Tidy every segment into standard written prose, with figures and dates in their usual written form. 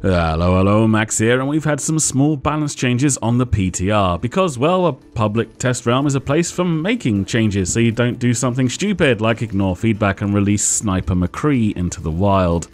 Hello, Max here, and we've had some small balance changes on the PTR because, well, a public test realm is a place for making changes so you don't do something stupid like ignore feedback and release Sniper McCree into the wild.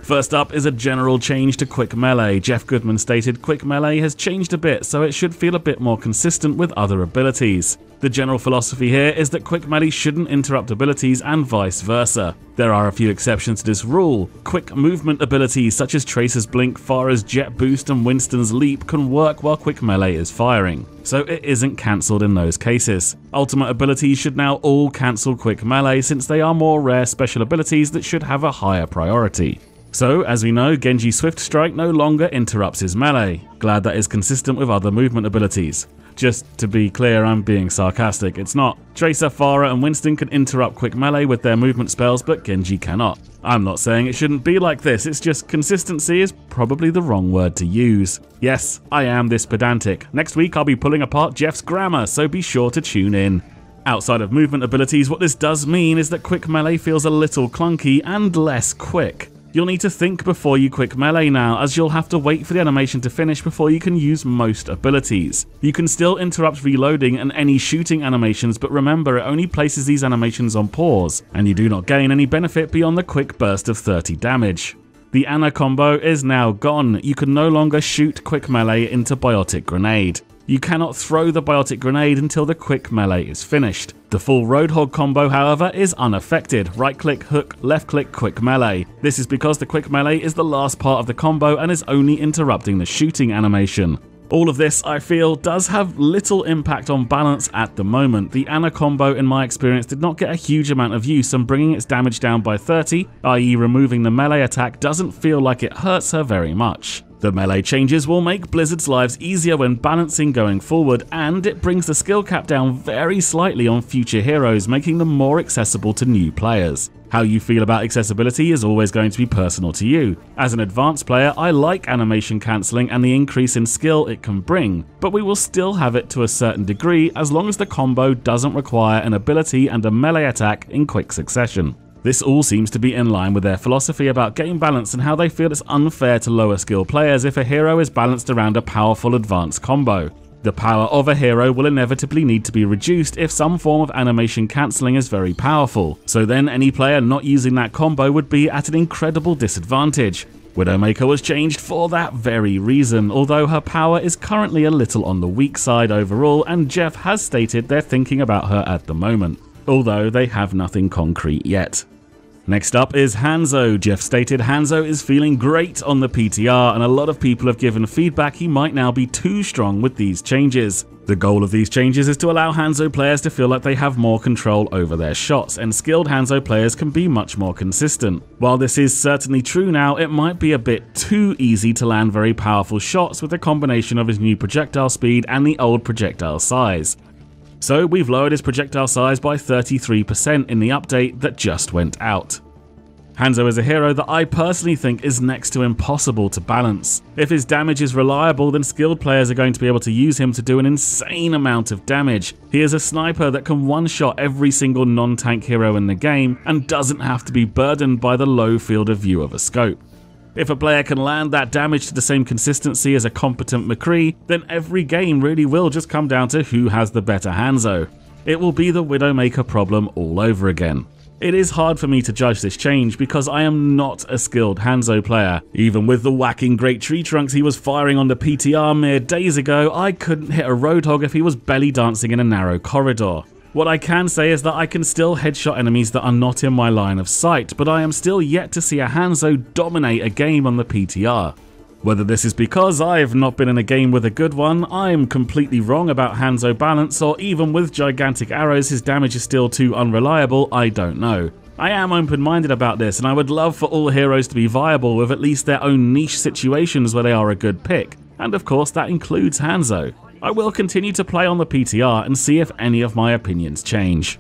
First up is a general change to Quick Melee. Jeff Goodman stated Quick Melee has changed a bit, so it should feel a bit more consistent with other abilities. The general philosophy here is that Quick Melee shouldn't interrupt abilities and vice versa. There are a few exceptions to this rule. Quick movement abilities such as Tracer's Blink, Pharah's Jet Boost and Winston's Leap can work while Quick Melee is firing, so it isn't cancelled in those cases. Ultimate abilities should now all cancel Quick Melee since they are more rare special abilities that should have a higher priority. So, as we know, Genji Swift Strike no longer interrupts his melee. Glad that is consistent with other movement abilities. Just to be clear, I'm being sarcastic, it's not. Tracer, Pharah and Winston can interrupt Quick Melee with their movement spells, but Genji cannot. I'm not saying it shouldn't be like this, it's just consistency is probably the wrong word to use. Yes, I am this pedantic. Next week I'll be pulling apart Jeff's grammar, so be sure to tune in. Outside of movement abilities, what this does mean is that Quick Melee feels a little clunky and less quick. You'll need to think before you Quick Melee now, as you'll have to wait for the animation to finish before you can use most abilities. You can still interrupt reloading and any shooting animations, but remember it only places these animations on pause, and you do not gain any benefit beyond the quick burst of 30 damage. The Ana combo is now gone. You can no longer shoot Quick Melee into Biotic Grenade. You cannot throw the Biotic Grenade until the Quick Melee is finished. The full Roadhog combo, however, is unaffected. Right-click, hook, left-click, Quick Melee. This is because the Quick Melee is the last part of the combo and is only interrupting the shooting animation. All of this, I feel, does have little impact on balance at the moment. The Ana combo, in my experience, did not get a huge amount of use, and bringing its damage down by 30, i.e. removing the melee attack, doesn't feel like it hurts her very much. The melee changes will make Blizzard's lives easier when balancing going forward, and it brings the skill cap down very slightly on future heroes, making them more accessible to new players. How you feel about accessibility is always going to be personal to you. As an advanced player, I like animation cancelling and the increase in skill it can bring, but we will still have it to a certain degree as long as the combo doesn't require an ability and a melee attack in quick succession. This all seems to be in line with their philosophy about game balance and how they feel it's unfair to lower skill players if a hero is balanced around a powerful advanced combo. The power of a hero will inevitably need to be reduced if some form of animation cancelling is very powerful, so then any player not using that combo would be at an incredible disadvantage. Widowmaker was changed for that very reason, although her power is currently a little on the weak side overall, and Jeff has stated they're thinking about her at the moment, although they have nothing concrete yet. Next up is Hanzo. Jeff stated Hanzo is feeling great on the PTR, and a lot of people have given feedback he might now be too strong with these changes. The goal of these changes is to allow Hanzo players to feel like they have more control over their shots, and skilled Hanzo players can be much more consistent. While this is certainly true now, it might be a bit too easy to land very powerful shots with the combination of his new projectile speed and the old projectile size. So we've lowered his projectile size by 33% in the update that just went out. Hanzo is a hero that I personally think is next to impossible to balance. If his damage is reliable, then skilled players are going to be able to use him to do an insane amount of damage. He is a sniper that can one-shot every single non-tank hero in the game and doesn't have to be burdened by the low field of view of a scope. If a player can land that damage to the same consistency as a competent McCree, then every game really will just come down to who has the better Hanzo. It will be the Widowmaker problem all over again. It is hard for me to judge this change because I am not a skilled Hanzo player. Even with the whacking great tree trunks he was firing on the PTR mere days ago, I couldn't hit a Roadhog if he was belly dancing in a narrow corridor. What I can say is that I can still headshot enemies that are not in my line of sight, but I am still yet to see a Hanzo dominate a game on the PTR. Whether this is because I've not been in a game with a good one, I'm completely wrong about Hanzo balance, or even with gigantic arrows his damage is still too unreliable, I don't know. I am open-minded about this, and I would love for all heroes to be viable with at least their own niche situations where they are a good pick, and of course that includes Hanzo. I will continue to play on the PTR and see if any of my opinions change.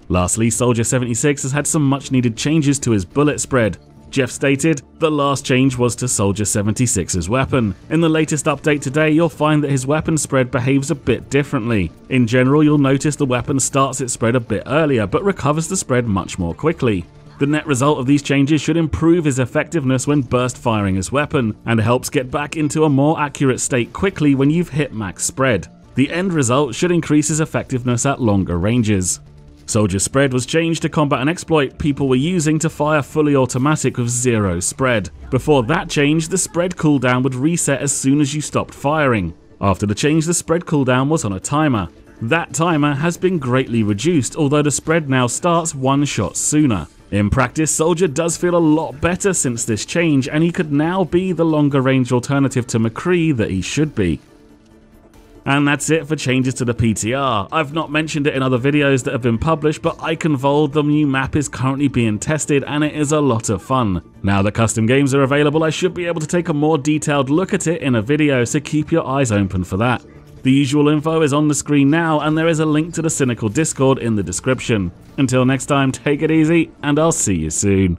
Lastly, Soldier 76 has had some much needed changes to his bullet spread. Jeff stated, the last change was to Soldier 76's weapon. In the latest update today, you'll find that his weapon spread behaves a bit differently. In general, you'll notice the weapon starts its spread a bit earlier, but recovers the spread much more quickly. The net result of these changes should improve his effectiveness when burst firing his weapon, and helps get back into a more accurate state quickly when you've hit max spread. The end result should increase his effectiveness at longer ranges. Soldier spread was changed to combat an exploit people were using to fire fully automatic with 0 spread. Before that change, the spread cooldown would reset as soon as you stopped firing. After the change, the spread cooldown was on a timer. That timer has been greatly reduced, although the spread now starts 1 shot sooner. In practice, Soldier does feel a lot better since this change, and he could now be the longer range alternative to McCree that he should be. And that's it for changes to the PTR. I've not mentioned it in other videos that have been published, but Eichenwald, the new map, is currently being tested and it is a lot of fun. Now that custom games are available, I should be able to take a more detailed look at it in a video, so keep your eyes open for that. The usual info is on the screen now, and there is a link to the Cynical Discord in the description. Until next time, take it easy, and I'll see you soon.